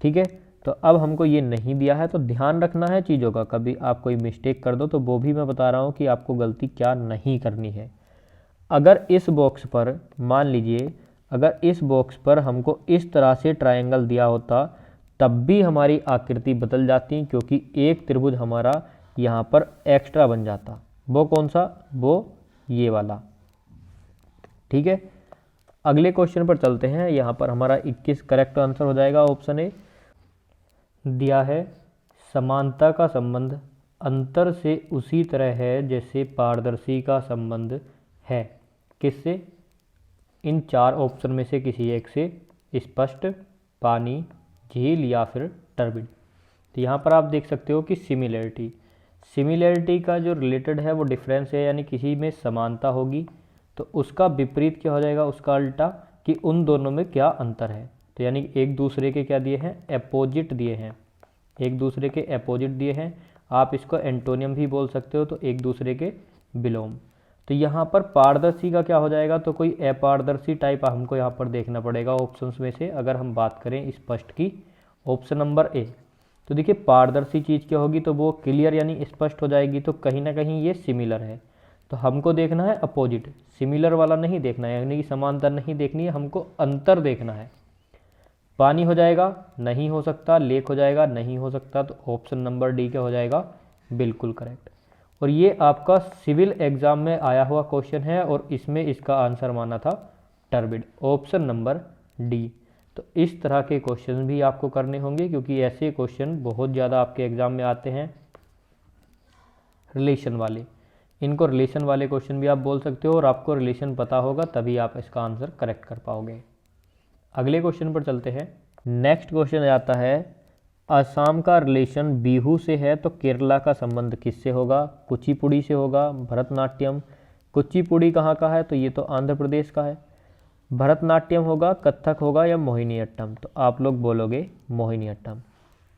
ठीक है, तो अब हमको ये नहीं दिया है, तो ध्यान रखना है चीज़ों का। कभी आप कोई मिस्टेक कर दो तो वो भी मैं बता रहा हूँ कि आपको गलती क्या नहीं करनी है। अगर इस बॉक्स पर मान लीजिए, अगर इस बॉक्स पर हमको इस तरह से ट्रायंगल दिया होता तब भी हमारी आकृति बदल जाती, क्योंकि एक त्रिभुज हमारा यहाँ पर एक्स्ट्रा बन जाता। वो कौन सा? वो ये वाला। ठीक है, अगले क्वेश्चन पर चलते हैं। यहाँ पर हमारा 21 करेक्ट आंसर हो जाएगा, ऑप्शन ए। दिया है समानता का संबंध अंतर से उसी तरह है जैसे पारदर्शी का संबंध है। किससे? इन 4 ऑप्शन में से किसी एक से। स्पष्ट, पानी, झील या फिर टर्बिड। तो यहाँ पर आप देख सकते हो कि सिमिलैरिटी का जो रिलेटेड है वो डिफरेंस है, यानी किसी में समानता होगी। तो उसका विपरीत क्या हो जाएगा? उसका उल्टा, कि उन दोनों में क्या अंतर है। तो यानी एक दूसरे के क्या दिए हैं? अपोजिट दिए हैं। एक दूसरे के अपोजिट दिए हैं। आप इसको एंटोनियम भी बोल सकते हो, तो एक दूसरे के विलोम। तो यहाँ पर पारदर्शी का क्या हो जाएगा? तो कोई अपारदर्शी टाइप हमको यहाँ पर देखना पड़ेगा ऑप्शंस में से। अगर हम बात करें स्पष्ट की, ऑप्शन नंबर ए। तो देखिए पारदर्शी चीज़ क्या होगी? तो वो क्लियर यानी स्पष्ट हो जाएगी। तो कहीं ना कहीं ये सिमिलर है। तो हमको देखना है अपोजिट, सिमिलर वाला नहीं देखना है, यानी कि समांतर नहीं देखनी है, हमको अंतर देखना है। पानी हो जाएगा? नहीं हो सकता। लेक हो जाएगा? नहीं हो सकता। तो ऑप्शन नंबर डी क्या हो जाएगा? बिल्कुल करेक्ट। और ये आपका सिविल एग्जाम में आया हुआ क्वेश्चन है और इसमें इसका आंसर माना था टर्बिड, ऑप्शन नंबर डी। तो इस तरह के क्वेश्चन भी आपको करने होंगे, क्योंकि ऐसे क्वेश्चन बहुत ज़्यादा आपके एग्जाम में आते हैं रिलेशन वाले। इनको रिलेशन वाले क्वेश्चन भी आप बोल सकते हो, और आपको रिलेशन पता होगा तभी आप इसका आंसर करेक्ट कर पाओगे। अगले क्वेश्चन पर चलते हैं। नेक्स्ट क्वेश्चन आता है, असम का रिलेशन बिहू से है तो केरला का संबंध किससे होगा? कुचिपुड़ी से होगा, भरतनाट्यम। कुचिपुड़ी कहाँ का है? तो ये तो आंध्र प्रदेश का है। भरतनाट्यम होगा, कथक होगा या मोहिनीअट्टम? तो आप लोग बोलोगे मोहिनीअट्टम।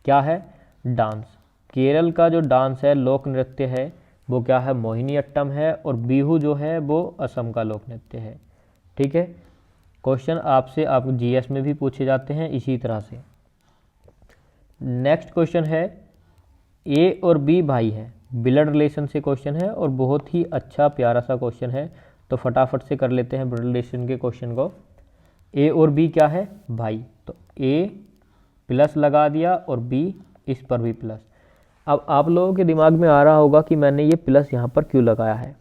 क्या है? डांस। केरल का जो डांस है, लोक नृत्य है, वो क्या है? मोहिनीअट्टम है। और बिहू जो है वो असम का लोक नृत्य है। ठीक है, क्वेश्चन आपसे आप जीएस में भी पूछे जाते हैं इसी तरह से। नेक्स्ट क्वेश्चन है, ए और बी भाई है, ब्लड रिलेशन से क्वेश्चन है और बहुत ही अच्छा प्यारा सा क्वेश्चन है, तो फटाफट से कर लेते हैं ब्लड रिलेशन के क्वेश्चन को। ए और बी क्या है? भाई। तो ए प्लस लगा दिया और बी इस पर भी प्लस। अब आप लोगों के दिमाग में आ रहा होगा कि मैंने ये प्लस यहाँ पर क्यों लगाया है,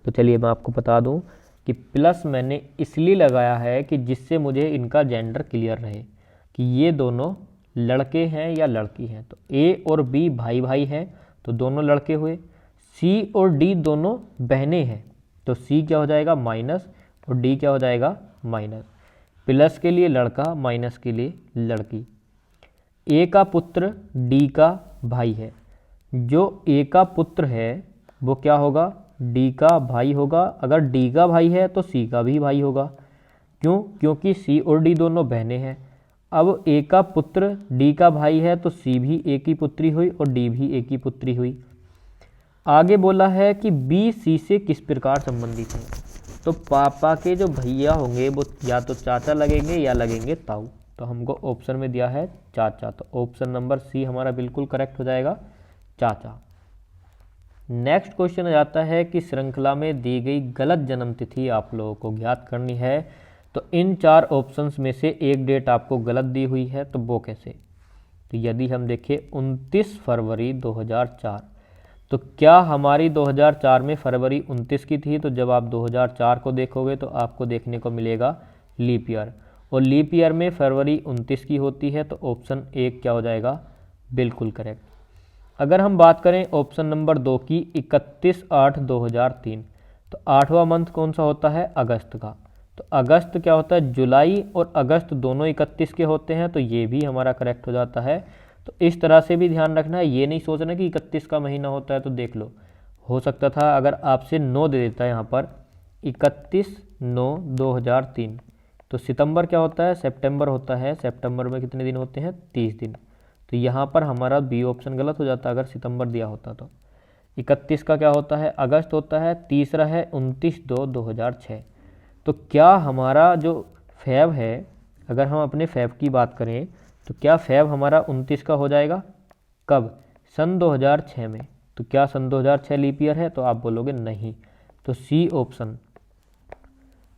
तो चलिए मैं आपको बता दूं कि प्लस मैंने इसलिए लगाया है कि जिससे मुझे इनका जेंडर क्लियर रहे कि ये दोनों लड़के हैं या लड़की हैं। तो ए और बी भाई भाई हैं तो दोनों लड़के हुए। सी और डी दोनों बहनें हैं तो सी क्या हो जाएगा? माइनस, और डी क्या हो जाएगा? माइनस। प्लस के लिए लड़का, माइनस के लिए लड़की। ए का पुत्र डी का भाई है। जो ए का पुत्र है वो क्या होगा? डी का भाई होगा। अगर डी का भाई है तो सी का भी भाई होगा। क्यों? क्योंकि सी और डी दोनों बहनें हैं। अब ए का पुत्र डी का भाई है तो सी भी ए की पुत्री हुई और डी भी ए की पुत्री हुई। आगे बोला है कि बी सी से किस प्रकार संबंधित है? तो पापा के जो भैया होंगे वो या तो चाचा लगेंगे या लगेंगे ताऊ। तो हमको ऑप्शन में दिया है चाचा, तो ऑप्शन नंबर सी हमारा बिल्कुल करेक्ट हो जाएगा, चाचा। नेक्स्ट क्वेश्चन आ जाता है कि श्रृंखला में दी गई गलत जन्म तिथि आप लोगों को ज्ञात करनी है। तो इन 4 ऑप्शंस में से एक डेट आपको गलत दी हुई है, तो वो कैसे? तो यदि हम देखें 29 फरवरी 2004, तो क्या हमारी 2004 में फरवरी 29 की थी? तो जब आप 2004 को देखोगे तो आपको देखने को मिलेगा लीप ईयर, और लीप ईयर में फरवरी 29 की होती है, तो ऑप्शन 1 क्या हो जाएगा? बिल्कुल करेक्ट। अगर हम बात करें ऑप्शन नंबर 2 की, 31/8/2003, तो 8वां मंथ कौन सा होता है? अगस्त का। तो अगस्त क्या होता है? जुलाई और अगस्त दोनों 31 के होते हैं, तो ये भी हमारा करेक्ट हो जाता है। तो इस तरह से भी ध्यान रखना है, ये नहीं सोचना कि 31 का महीना होता है। तो देख लो, हो सकता था अगर आपसे 9 दे देता है यहाँ पर 31/9/2003, तो सितंबर क्या होता है? सितंबर होता है। सितंबर में कितने दिन होते हैं? 30 दिन। तो यहाँ पर हमारा बी ऑप्शन गलत हो जाता अगर सितंबर दिया होता तो। 31 का क्या होता है? अगस्त होता है। तीसरा है 29/2/2006। तो क्या हमारा जो फेब है, अगर हम अपने फेब की बात करें तो क्या फेब हमारा 29 का हो जाएगा? कब? सन 2006 में। तो क्या सन 2006 लीप ईयर है? तो आप बोलोगे नहीं। तो सी ऑप्शन,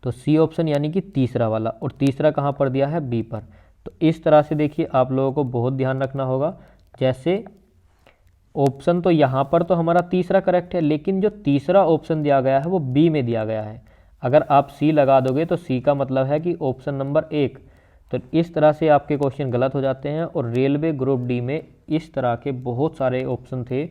तो सी ऑप्शन यानी कि तीसरा वाला, और तीसरा कहाँ पर दिया है? बी पर। तो इस तरह से देखिए आप लोगों को बहुत ध्यान रखना होगा। जैसे ऑप्शन तो यहाँ पर तो हमारा तीसरा करेक्ट है, लेकिन जो तीसरा ऑप्शन दिया गया है वो बी में दिया गया है। अगर आप सी लगा दोगे तो सी का मतलब है कि ऑप्शन नंबर 1। तो इस तरह से आपके क्वेश्चन गलत हो जाते हैं। और रेलवे ग्रुप डी में इस तरह के बहुत सारे ऑप्शन थे,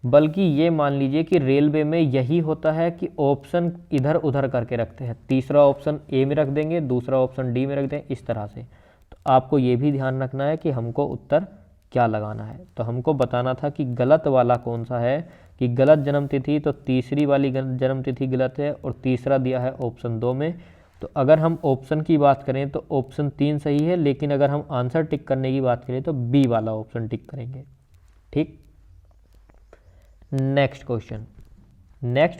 बल्कि ये मान लीजिए कि रेलवे में यही होता है कि ऑप्शन इधर उधर करके रखते हैं। तीसरा ऑप्शन ए में रख देंगे, दूसरा ऑप्शन डी में रख देंगे, इस तरह से। तो आपको ये भी ध्यान रखना है कि हमको उत्तर क्या लगाना है। तो हमको बताना था कि गलत वाला कौन सा है, कि गलत जन्म तिथि, तो तीसरी वाली जन्म तिथि गलत है और तीसरा दिया है ऑप्शन 2 में। तो अगर हम ऑप्शन की बात करें तो ऑप्शन 3 सही है, लेकिन अगर हम आंसर टिक करने की बात करें तो बी वाला ऑप्शन टिक करेंगे। ठीक। नेक्स्ट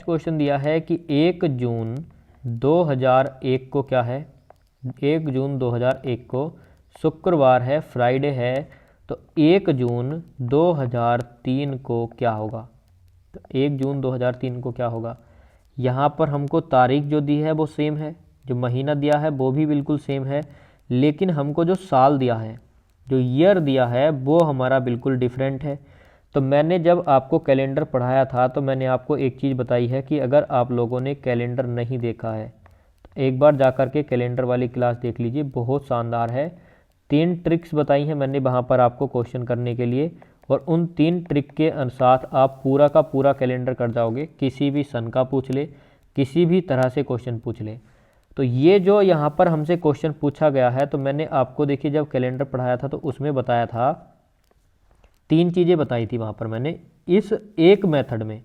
क्वेश्चन दिया है कि 1 जून 2001 को क्या है? 1 जून 2001 को शुक्रवार है, फ्राइडे है। तो 1 जून 2003 को क्या होगा? तो 1 जून 2003 को क्या होगा? यहाँ पर हमको तारीख जो दी है वो सेम है, जो महीना दिया है वो भी बिल्कुल सेम है, लेकिन हमको जो साल दिया है, जो ईयर दिया है, वो हमारा बिल्कुल डिफरेंट है। तो मैंने जब आपको कैलेंडर पढ़ाया था तो मैंने आपको एक चीज़ बताई है कि अगर आप लोगों ने कैलेंडर नहीं देखा है तो एक बार जा कर के कैलेंडर वाली क्लास देख लीजिए, बहुत शानदार है। 3 ट्रिक्स बताई हैं मैंने वहाँ पर आपको क्वेश्चन करने के लिए, और उन 3 ट्रिक के अनुसार आप पूरा का पूरा कैलेंडर कर जाओगे। किसी भी सन का पूछ ले, किसी भी तरह से क्वेश्चन पूछ ले। तो ये जो यहाँ पर हमसे क्वेश्चन पूछा गया है, तो मैंने आपको देखिए जब कैलेंडर पढ़ाया था तो उसमें बताया था, 3 चीज़ें बताई थी वहाँ पर मैंने। इस एक मेथड में,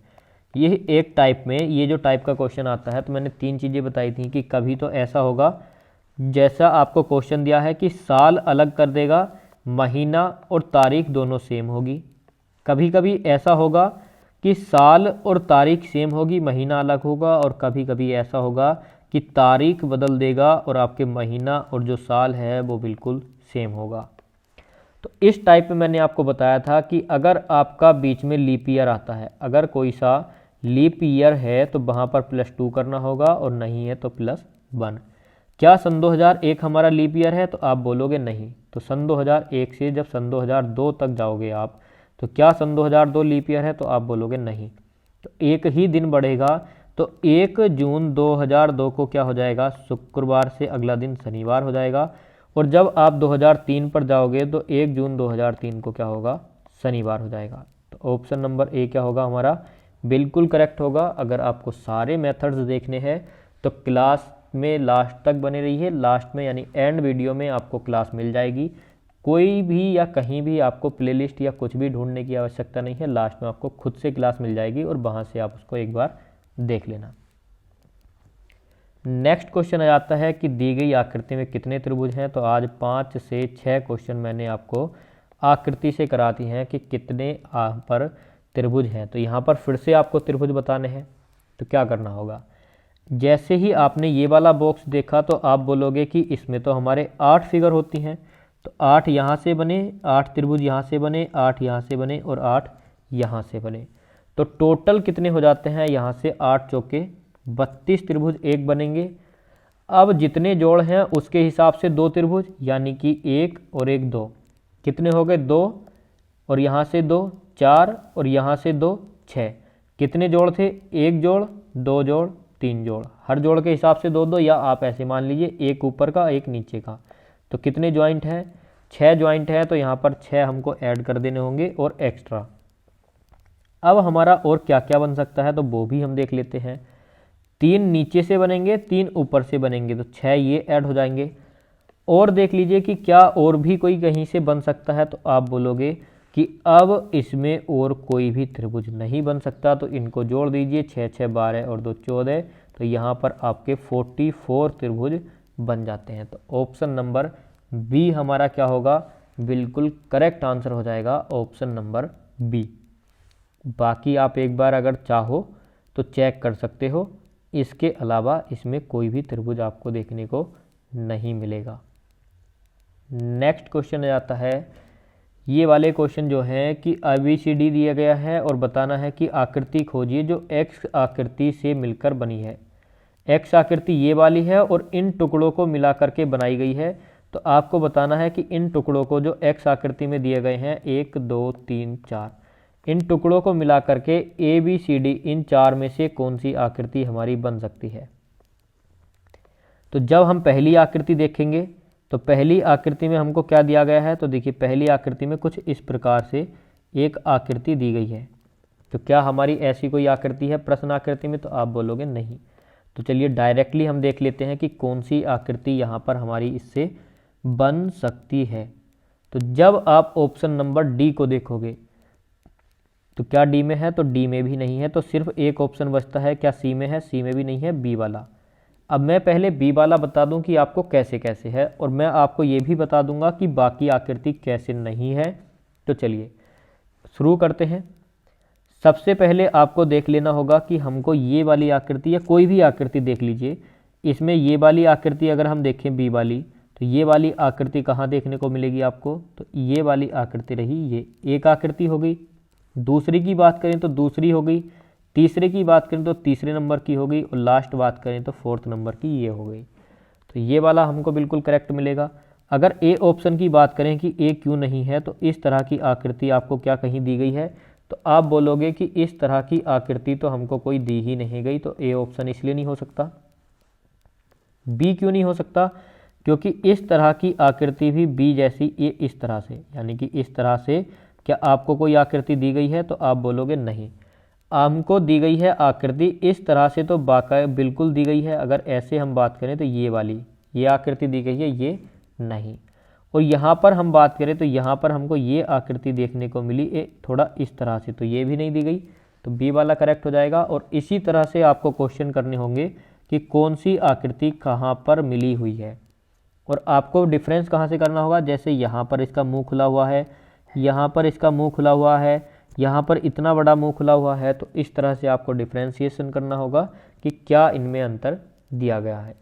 ये एक टाइप में, ये जो टाइप का क्वेश्चन आता है, तो मैंने 3 चीज़ें बताई थी कि कभी तो ऐसा होगा जैसा आपको क्वेश्चन दिया है कि साल अलग कर देगा, महीना और तारीख दोनों सेम होगी। कभी कभी ऐसा होगा कि साल और तारीख सेम होगी, महीना अलग होगा, और कभी कभी ऐसा होगा कि तारीख बदल देगा और आपके महीना और जो साल है वो बिल्कुल सेम होगा। तो इस टाइप में मैंने आपको बताया था कि अगर आपका बीच में लीप ईयर आता है, अगर कोई सा लीप ईयर है तो वहाँ पर +2 करना होगा, और नहीं है तो +1। क्या सन 2001 हमारा लीप ईयर है? तो आप बोलोगे नहीं। तो सन 2001 से जब सन 2002 तक जाओगे आप, तो क्या सन 2002 लीप ईयर है? तो आप बोलोगे नहीं। तो एक ही दिन बढ़ेगा, तो 1 जून 2002 को क्या हो जाएगा? शुक्रवार से अगला दिन शनिवार हो जाएगा। और जब आप 2003 पर जाओगे तो 1 जून 2003 को क्या होगा? शनिवार हो जाएगा। तो ऑप्शन नंबर ए क्या होगा हमारा? बिल्कुल करेक्ट होगा। अगर आपको सारे मेथड्स देखने हैं तो क्लास में लास्ट तक बने रहिए। लास्ट में यानी एंड वीडियो में आपको क्लास मिल जाएगी। कोई भी या कहीं भी आपको प्लेलिस्ट या कुछ भी ढूंढने की आवश्यकता नहीं है। लास्ट में आपको खुद से क्लास मिल जाएगी और वहाँ से आप उसको एक बार देख लेना। नेक्स्ट क्वेश्चन आ जाता है कि दी गई आकृति में कितने त्रिभुज हैं। तो आज 5 से 6 क्वेश्चन मैंने आपको आकृति से कराती हैं कि कितने पर त्रिभुज हैं। तो यहाँ पर फिर से आपको त्रिभुज बताने हैं। तो क्या करना होगा? जैसे ही आपने ये वाला बॉक्स देखा तो आप बोलोगे कि इसमें तो हमारे 8 फिगर होती हैं। तो 8 यहाँ से बने, 8 त्रिभुज यहाँ से बने, 8 यहाँ से बने और 8 यहाँ से बने। तो टोटल कितने हो जाते हैं? यहाँ से 8 चौके 32 त्रिभुज एक बनेंगे। अब जितने जोड़ हैं उसके हिसाब से 2 त्रिभुज, यानी कि 1 और 1 2, कितने हो गए? 2, और यहाँ से 2 4, और यहाँ से 2 6। कितने जोड़ थे? 1 जोड़, 2 जोड़, 3 जोड़। हर जोड़ के हिसाब से 2 2, या आप ऐसे मान लीजिए एक ऊपर का एक नीचे का। तो कितने ज्वाइंट हैं? 6 ज्वाइंट है। तो यहाँ पर 6 हमको ऐड कर देने होंगे और एक्स्ट्रा। अब हमारा और क्या क्या बन सकता है तो वो भी हम देख लेते हैं। 3 नीचे से बनेंगे, 3 ऊपर से बनेंगे, तो 6 ये ऐड हो जाएंगे। और देख लीजिए कि क्या और भी कोई कहीं से बन सकता है। तो आप बोलोगे कि अब इसमें और कोई भी त्रिभुज नहीं बन सकता। तो इनको जोड़ दीजिए, 6 6 12 और 2 14। तो यहाँ पर आपके 44 त्रिभुज बन जाते हैं। तो ऑप्शन नंबर बी हमारा क्या होगा? बिल्कुल करेक्ट आंसर हो जाएगा ऑप्शन नंबर बी। बाकी आप एक बार अगर चाहो तो चेक कर सकते हो। इसके अलावा इसमें कोई भी त्रिभुज आपको देखने को नहीं मिलेगा। नेक्स्ट क्वेश्चन आ जाता है, ये वाले क्वेश्चन जो हैं कि ABCD दिया गया है और बताना है कि आकृति खोजिए जो X आकृति से मिलकर बनी है। X आकृति ये वाली है और इन टुकड़ों को मिला करके बनाई गई है। तो आपको बताना है कि इन टुकड़ों को जो X आकृति में दिए गए हैं 1 2 3 4, इन टुकड़ों को मिला करके ABCD इन 4 में से कौन सी आकृति हमारी बन सकती है। तो जब हम पहली आकृति देखेंगे तो पहली आकृति में हमको क्या दिया गया है। तो देखिए पहली आकृति में कुछ इस प्रकार से एक आकृति दी गई है। तो क्या हमारी ऐसी कोई आकृति है प्रश्न आकृति में? तो आप बोलोगे नहीं। तो चलिए डायरेक्टली हम देख लेते हैं कि कौन सी आकृति यहाँ पर हमारी इससे बन सकती है। तो जब आप ऑप्शन नंबर डी को देखोगे तो क्या डी में है? तो डी में भी नहीं है। तो सिर्फ एक ऑप्शन बचता है। क्या सी में है? सी में भी नहीं है, बी वाला। अब मैं पहले बी वाला बता दूं कि आपको कैसे कैसे है, और मैं आपको ये भी बता दूंगा कि बाकी आकृति कैसे नहीं है। तो चलिए शुरू करते हैं। सबसे पहले आपको देख लेना होगा कि हमको ये वाली आकृति या कोई भी आकृति देख लीजिए, इसमें ये वाली आकृति अगर हम देखें बी वाली, तो ये वाली आकृति कहाँ देखने को मिलेगी आपको? तो ये वाली आकृति रही, ये एक आकृति हो गई। दूसरी की बात करें तो दूसरी हो गई, तीसरे की बात करें तो तीसरे नंबर की हो गई, और लास्ट बात करें तो 4th नंबर की ये हो गई। तो ये वाला हमको बिल्कुल करेक्ट मिलेगा। अगर ए ऑप्शन की बात करें कि ए क्यों नहीं है, तो इस तरह की आकृति आपको क्या कहीं दी गई है? तो आप बोलोगे कि इस तरह की आकृति तो हमको कोई दी ही नहीं गई। तो ए ऑप्शन इसलिए नहीं हो सकता। बी क्यों नहीं हो सकता? क्योंकि इस तरह की आकृति भी बी जैसी ये इस तरह से, यानी कि इस तरह से क्या आपको कोई आकृति दी गई है? तो आप बोलोगे नहीं। हमको दी गई है आकृति इस तरह से, तो बाकायदा बिल्कुल दी गई है। अगर ऐसे हम बात करें तो ये वाली ये आकृति दी गई है, ये नहीं। और यहाँ पर हम बात करें तो यहाँ पर हमको ये आकृति देखने को मिली थोड़ा इस तरह से, तो ये भी नहीं दी गई, तो बी वाला करेक्ट हो जाएगा। और इसी तरह से आपको क्वेश्चन करने होंगे कि कौन सी आकृति कहाँ पर मिली हुई है, और आपको डिफरेंस कहाँ से करना होगा। जैसे यहाँ पर इसका मुंह खुला हुआ है, यहाँ पर इसका मुंह खुला हुआ है, यहाँ पर इतना बड़ा मुंह खुला हुआ है, तो इस तरह से आपको डिफ्रेंशिएशन करना होगा कि क्या इनमें अंतर दिया गया है।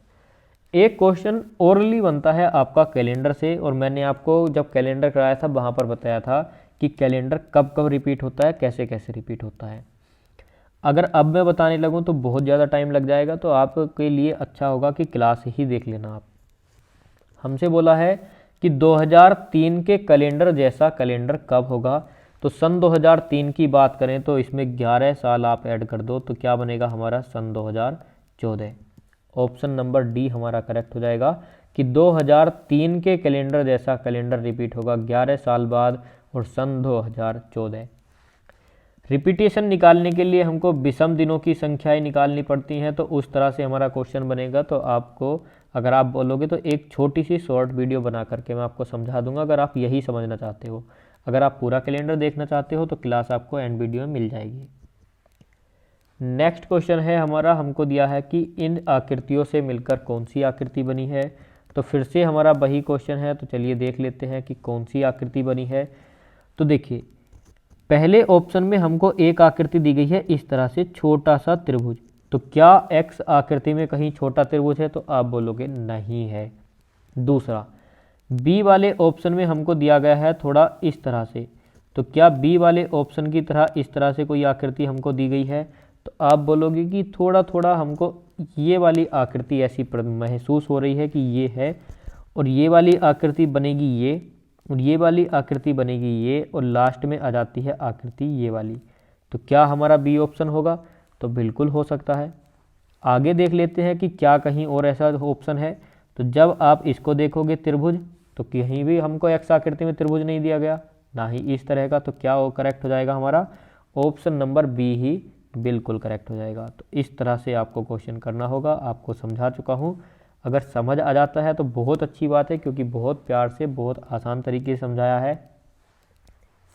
एक क्वेश्चन ओरली बनता है आपका कैलेंडर से, और मैंने आपको जब कैलेंडर कराया था वहाँ पर बताया था कि कैलेंडर कब कब रिपीट होता है, कैसे कैसे रिपीट होता है। अगर अब मैं बताने लगूँ तो बहुत ज़्यादा टाइम लग जाएगा, तो आपके लिए अच्छा होगा कि क्लास ही देख लेना आप। हमसे बोला है कि 2003 के कैलेंडर जैसा कैलेंडर कब होगा, तो सन 2003 की बात करें तो इसमें 11 साल आप ऐड कर दो, तो क्या बनेगा हमारा सन 2014। ऑप्शन नंबर डी हमारा करेक्ट हो जाएगा कि 2003 के कैलेंडर जैसा कैलेंडर रिपीट होगा 11 साल बाद और सन 2014। रिपीटेशन निकालने के लिए हमको विषम दिनों की संख्याएं निकालनी पड़ती हैं, तो उस तरह से हमारा क्वेश्चन बनेगा। तो आपको अगर आप बोलोगे तो एक छोटी सी शॉर्ट वीडियो बना करके मैं आपको समझा दूंगा, अगर आप यही समझना चाहते हो। अगर आप पूरा कैलेंडर देखना चाहते हो तो क्लास आपको एंड वीडियो में मिल जाएगी। नेक्स्ट क्वेश्चन है हमारा, हमको दिया है कि इन आकृतियों से मिलकर कौन सी आकृति बनी है। तो फिर से हमारा वही क्वेश्चन है, तो चलिए देख लेते हैं कि कौन सी आकृति बनी है। तो देखिए पहले ऑप्शन में हमको एक आकृति दी गई है इस तरह से, छोटा सा त्रिभुज। तो क्या एक्स आकृति में कहीं छोटा त्रिभुज है, तो आप बोलोगे नहीं है। दूसरा बी वाले ऑप्शन में हमको दिया गया है थोड़ा इस तरह से, तो क्या बी वाले ऑप्शन की तरह इस तरह से कोई आकृति हमको दी गई है, तो आप बोलोगे कि थोड़ा थोड़ा हमको ये वाली आकृति ऐसी महसूस हो रही है कि ये है, और ये वाली आकृति बनेगी ये, और ये वाली आकृति बनेगी ये, और लास्ट में आ जाती है आकृति ये वाली। तो क्या हमारा बी ऑप्शन होगा, तो बिल्कुल हो सकता है। आगे देख लेते हैं कि क्या कहीं और ऐसा ऑप्शन है। तो जब आप इसको देखोगे त्रिभुज, तो कहीं भी हमको एक्स आकृति में त्रिभुज नहीं दिया गया, ना ही इस तरह का, तो क्या वो करेक्ट हो जाएगा हमारा ऑप्शन नंबर बी ही बिल्कुल करेक्ट हो जाएगा। तो इस तरह से आपको क्वेश्चन करना होगा। आपको समझा चुका हूँ, अगर समझ आ जाता है तो बहुत अच्छी बात है, क्योंकि बहुत प्यार से बहुत आसान तरीके से समझाया है।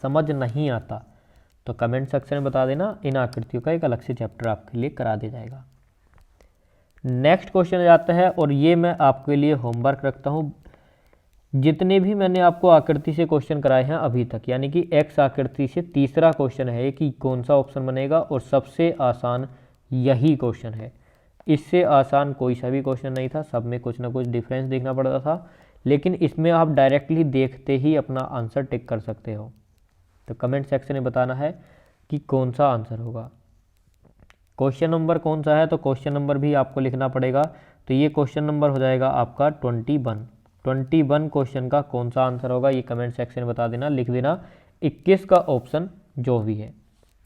समझ नहीं आता तो कमेंट सेक्शन में बता देना, इन आकृतियों का एक अलग से चैप्टर आपके लिए करा दिया जाएगा। नेक्स्ट क्वेश्चन आ जाता है, और ये मैं आपके लिए होमवर्क रखता हूँ। जितने भी मैंने आपको आकृति से क्वेश्चन कराए हैं अभी तक, यानी कि एक्स आकृति से तीसरा क्वेश्चन है कि कौन सा ऑप्शन बनेगा, और सबसे आसान यही क्वेश्चन है। इससे आसान कोई सा भी क्वेश्चन नहीं था, सब में कुछ ना कुछ डिफरेंस देखना पड़ता था, लेकिन इसमें आप डायरेक्टली देखते ही अपना आंसर टिक कर सकते हो। तो कमेंट सेक्शन में बताना है कि कौन सा आंसर होगा। क्वेश्चन नंबर कौन सा है, तो क्वेश्चन नंबर भी आपको लिखना पड़ेगा। तो ये क्वेश्चन नंबर हो जाएगा आपका 21 क्वेश्चन का कौन सा आंसर होगा, ये कमेंट सेक्शन में बता देना, लिख देना 21 का ऑप्शन जो भी है।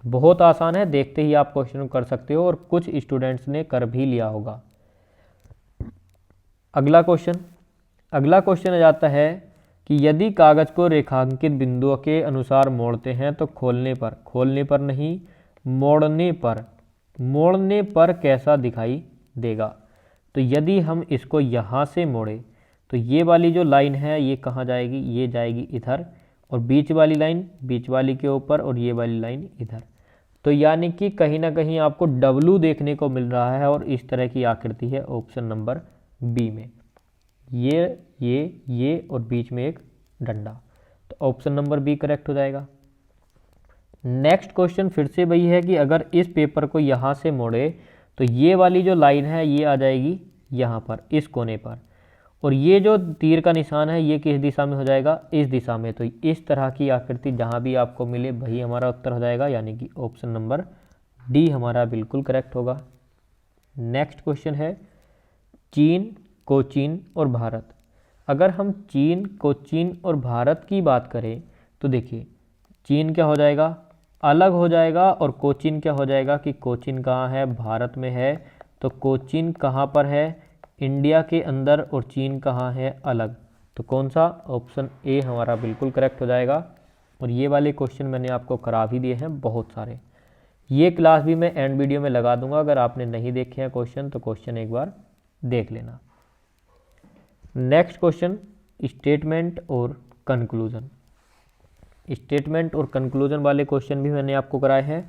बहुत आसान है, देखते ही आप क्वेश्चन कर सकते हो, और कुछ स्टूडेंट्स ने कर भी लिया होगा। अगला क्वेश्चन आ जाता है कि यदि कागज को रेखांकित बिंदुओं के अनुसार मोड़ते हैं तो खोलने पर नहीं, मोड़ने पर कैसा दिखाई देगा। तो यदि हम इसको यहाँ से मोड़े तो ये वाली जो लाइन है ये कहाँ जाएगी, ये जाएगी इधर, और बीच वाली लाइन बीच वाली के ऊपर, और ये वाली लाइन इधर। तो यानी कि कहीं ना कहीं आपको डब्लू देखने को मिल रहा है, और इस तरह की आकृति है ऑप्शन नंबर बी में, ये और बीच में एक डंडा। तो ऑप्शन नंबर बी करेक्ट हो जाएगा। नेक्स्ट क्वेश्चन फिर से वही है कि अगर इस पेपर को यहाँ से मोड़े तो ये वाली जो लाइन है ये आ जाएगी यहाँ पर इस कोने पर, और ये जो तीर का निशान है ये किस दिशा में हो जाएगा, इस दिशा में। तो इस तरह की आकृति जहाँ भी आपको मिले वही हमारा उत्तर हो जाएगा, यानी कि ऑप्शन नंबर डी हमारा बिल्कुल करेक्ट होगा। नेक्स्ट क्वेश्चन है चीन, कोचीन और भारत। अगर हम चीन, कोचीन और भारत की बात करें तो देखिए चीन क्या हो जाएगा, अलग हो जाएगा, और कोचीन क्या हो जाएगा कि कोचीन कहाँ है, भारत में है। तो कोचीन कहाँ पर है, इंडिया के अंदर, और चीन कहाँ है, अलग। तो कौन सा, ऑप्शन ए हमारा बिल्कुल करेक्ट हो जाएगा। और ये वाले क्वेश्चन मैंने आपको करा भी दिए हैं बहुत सारे, ये क्लास भी मैं एंड वीडियो में लगा दूंगा, अगर आपने नहीं देखे हैं क्वेश्चन तो क्वेश्चन एक बार देख लेना। नेक्स्ट क्वेश्चन, स्टेटमेंट और कंक्लूजन। स्टेटमेंट और कंक्लूजन वाले क्वेश्चन भी मैंने आपको कराए हैं,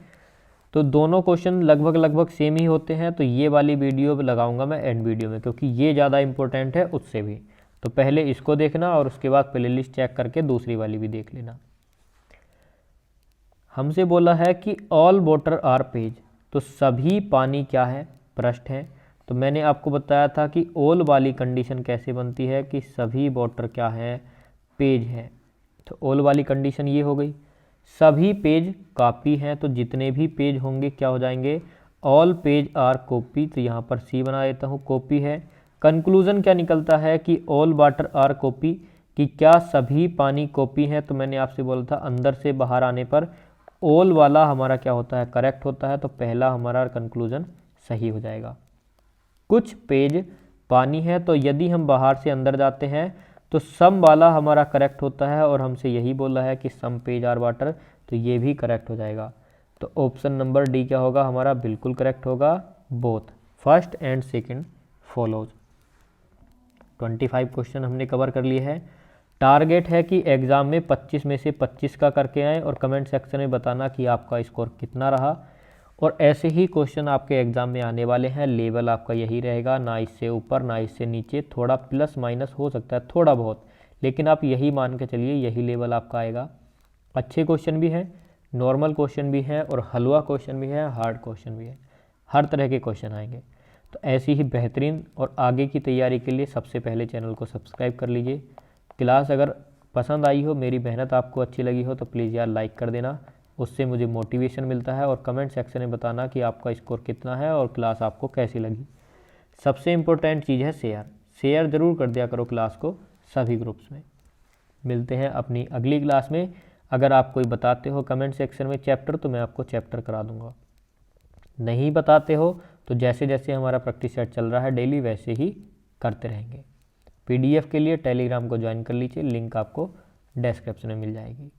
तो दोनों क्वेश्चन लगभग सेम ही होते हैं। तो ये वाली वीडियो लगाऊंगा मैं एंड वीडियो में, क्योंकि ये ज़्यादा इंपॉर्टेंट है उससे भी। तो पहले इसको देखना और उसके बाद प्लेलिस्ट चेक करके दूसरी वाली भी देख लेना। हमसे बोला है कि ऑल वाटर आर पेज, तो सभी पानी क्या है, पृष्ठ है। तो मैंने आपको बताया था कि ऑल वाली कंडीशन कैसे बनती है कि सभी वाटर क्या है, पेज है। तो ऑल वाली कंडीशन ये हो गई। सभी पेज कॉपी हैं, तो जितने भी पेज होंगे क्या हो जाएंगे, ऑल पेज आर कॉपी। तो यहाँ पर सी बना देता हूँ, कॉपी है। कंक्लूजन क्या निकलता है कि ऑल वाटर आर कॉपी, कि क्या सभी पानी कॉपी हैं। तो मैंने आपसे बोला था अंदर से बाहर आने पर ऑल वाला हमारा क्या होता है, करेक्ट होता है। तो पहला हमारा कंक्लूजन सही हो जाएगा। कुछ पेज पानी है, तो यदि हम बाहर से अंदर जाते हैं तो सम वाला हमारा करेक्ट होता है, और हमसे यही बोला है कि सम पेज आर वाटर, तो ये भी करेक्ट हो जाएगा। तो ऑप्शन नंबर डी क्या होगा हमारा, बिल्कुल करेक्ट होगा, both first and second follows. 25 question हमने कवर कर लिए हैं। टारगेट है कि एग्ज़ाम में 25 में से 25 का करके आएँ, और कमेंट सेक्शन में बताना कि आपका स्कोर कितना रहा। और ऐसे ही क्वेश्चन आपके एग्ज़ाम में आने वाले हैं। लेवल आपका यही रहेगा, ना इससे ऊपर ना इससे नीचे, थोड़ा प्लस माइनस हो सकता है थोड़ा बहुत, लेकिन आप यही मान के चलिए यही लेवल आपका आएगा। अच्छे क्वेश्चन भी हैं, नॉर्मल क्वेश्चन भी हैं, और हलवा क्वेश्चन भी है, हार्ड क्वेश्चन भी है, हर तरह के क्वेश्चन आएंगे। तो ऐसी ही बेहतरीन और आगे की तैयारी के लिए सबसे पहले चैनल को सब्सक्राइब कर लीजिए। क्लास अगर पसंद आई हो, मेरी मेहनत आपको अच्छी लगी हो, तो प्लीज़ यार लाइक कर देना, उससे मुझे मोटिवेशन मिलता है। और कमेंट सेक्शन में बताना कि आपका स्कोर कितना है और क्लास आपको कैसी लगी। सबसे इम्पोर्टेंट चीज़ है शेयर ज़रूर कर दिया करो क्लास को सभी ग्रुप्स में। मिलते हैं अपनी अगली क्लास में। अगर आप कोई बताते हो कमेंट सेक्शन में चैप्टर, तो मैं आपको चैप्टर करा दूंगा। नहीं बताते हो तो जैसे जैसे हमारा प्रैक्टिस सेट चल रहा है डेली, वैसे ही करते रहेंगे। PDF के लिए टेलीग्राम को ज्वाइन कर लीजिए, लिंक आपको डिस्क्रिप्शन में मिल जाएगी।